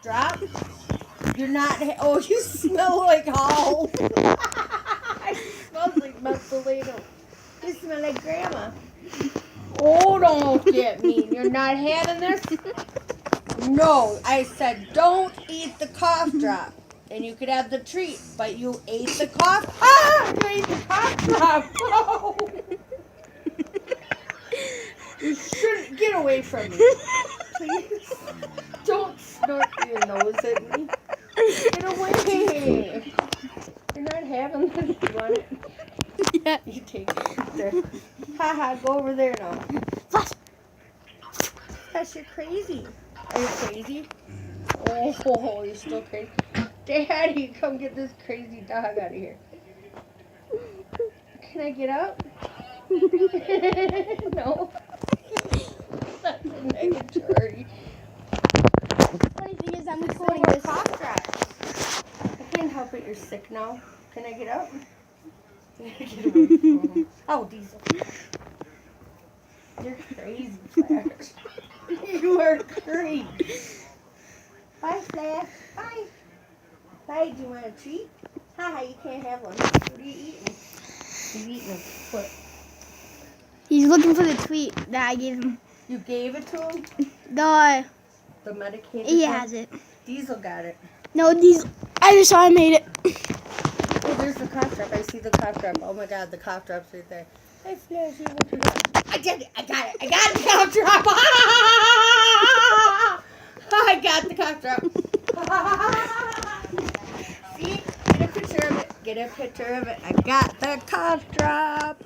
drop. You're not. Oh, you smell like how? It smells like Mentholatum. You smell like Grandma. Oh, don't get me. You're not having this? No, I said don't eat the cough drop. And you could have the treat, but you ate the cough. Ah! You ate the cough drop. Oh. You shouldn't get away from me. Please. Don't snort your nose at me. Get away. You're not having this. You want it? Yeah. You take it. There. Haha, go over there now. Flash. Gosh, you're crazy. Are you crazy? Oh, you're still crazy. Daddy, come get this crazy dog out of here. Can I get up? No. That's a negatory. Funny thing is, I'm No recording more this. cough drops. I can't help it. You're sick now. Can I get up? Get away from him. Oh, Diesel. You're crazy, Flash. You are crazy. Bye, Flash. Bye. Bye. Do you want a treat? Haha, you can't have one. What are you eating? He's eating a foot. He's looking for the tweet that I gave him. You gave it to him? The The medicated he one? has it. Diesel got it. No, these. I just saw I made it. Oh, there's the cough drop. I see the cough drop. Oh my God, the cough drop's right there. Hey, Flashy, what you got? I did it. I got it. I got the cough drop. I got the cough drop. See? Get a picture of it. Get a picture of it. I got the cough drop.